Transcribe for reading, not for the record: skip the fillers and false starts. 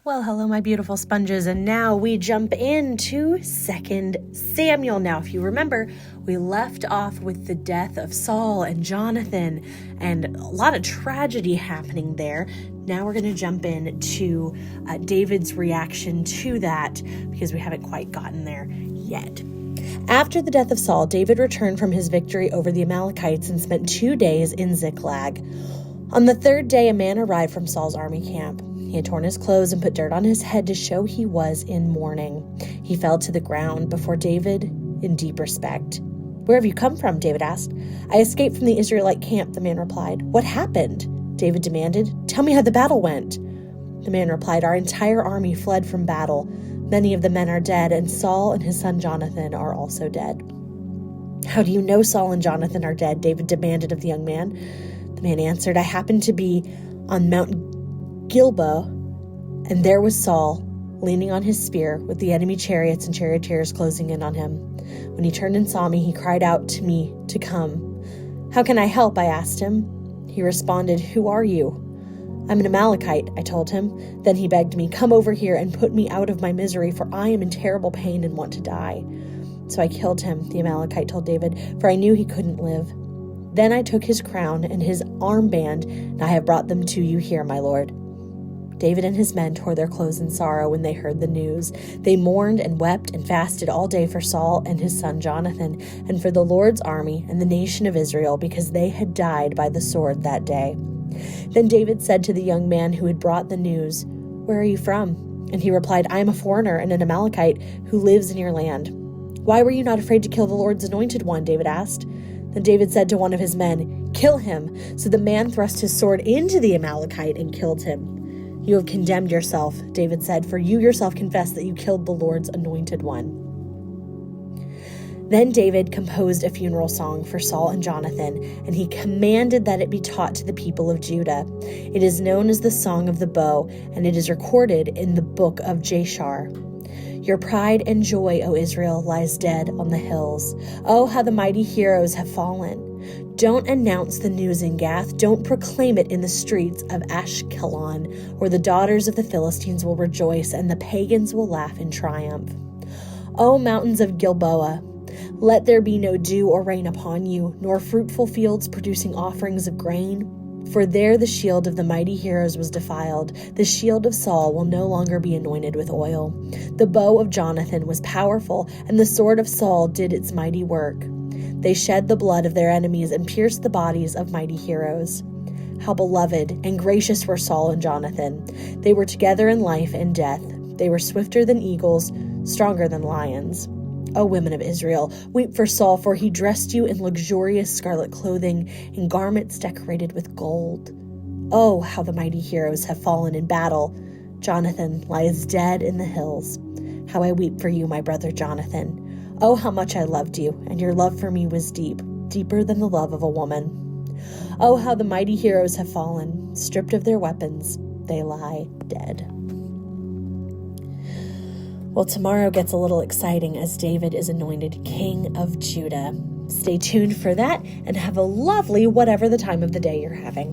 Well, hello, my beautiful sponges, and now we jump into 2 Samuel. Now, if you remember, we left off with the death of Saul and Jonathan, and a lot of tragedy happening there. Now we're going to jump into David's reaction to that, because we haven't quite gotten there yet. After the death of Saul, David returned from his victory over the Amalekites and spent 2 days in Ziklag. On the third day, a man arrived from Saul's army camp. He had torn his clothes and put dirt on his head to show he was in mourning. He fell to the ground before David in deep respect. "Where have you come from?" David asked. "I escaped from the Israelite camp," the man replied. "What happened?" David demanded. "Tell me how the battle went." The man replied, "Our entire army fled from battle. Many of the men are dead, and Saul and his son Jonathan are also dead." "How do you know Saul and Jonathan are dead?" David demanded of the young man. The man answered, "I happened to be on Mount Gilboa, and there was Saul, leaning on his spear, with the enemy chariots and charioteers closing in on him. When he turned and saw me, he cried out to me to come. 'How can I help?' I asked him. He responded, 'Who are you?' 'I'm an Amalekite,' I told him. Then he begged me, 'Come over here and put me out of my misery, for I am in terrible pain and want to die.' So I killed him," the Amalekite told David, "for I knew he couldn't live. Then I took his crown and his armband, and I have brought them to you here, my lord." David and his men tore their clothes in sorrow when they heard the news. They mourned and wept and fasted all day for Saul and his son Jonathan, and for the Lord's army and the nation of Israel, because they had died by the sword that day. Then David said to the young man who had brought the news, "Where are you from?" And he replied, "I am a foreigner and an Amalekite who lives in your land." "Why were you not afraid to kill the Lord's anointed one?" David asked. Then David said to one of his men, "Kill him." So the man thrust his sword into the Amalekite and killed him. "You have condemned yourself," David said, "for you yourself confessed that you killed the Lord's anointed one." Then David composed a funeral song for Saul and Jonathan, and he commanded that it be taught to the people of Judah. It is known as the Song of the Bow, and it is recorded in the book of Jashar. "Your pride and joy, O Israel, lies dead on the hills. Oh, how the mighty heroes have fallen. Don't announce the news in Gath. Don't proclaim it in the streets of Ashkelon, where the daughters of the Philistines will rejoice and the pagans will laugh in triumph. O mountains of Gilboa, let there be no dew or rain upon you, nor fruitful fields producing offerings of grain. For there the shield of the mighty heroes was defiled. The shield of Saul will no longer be anointed with oil. The bow of Jonathan was powerful, and the sword of Saul did its mighty work. They shed the blood of their enemies and pierced the bodies of mighty heroes. How beloved and gracious were Saul and Jonathan. They were together in life and death. They were swifter than eagles, stronger than lions. O women of Israel, weep for Saul, for he dressed you in luxurious scarlet clothing and garments decorated with gold. Oh, how the mighty heroes have fallen in battle. Jonathan lies dead in the hills. How I weep for you, my brother Jonathan. Oh, how much I loved you, and your love for me was deep, deeper than the love of a woman. Oh, how the mighty heroes have fallen. Stripped of their weapons, they lie dead." Well, tomorrow gets a little exciting as David is anointed King of Judah. Stay tuned for that and have a lovely whatever the time of the day you're having.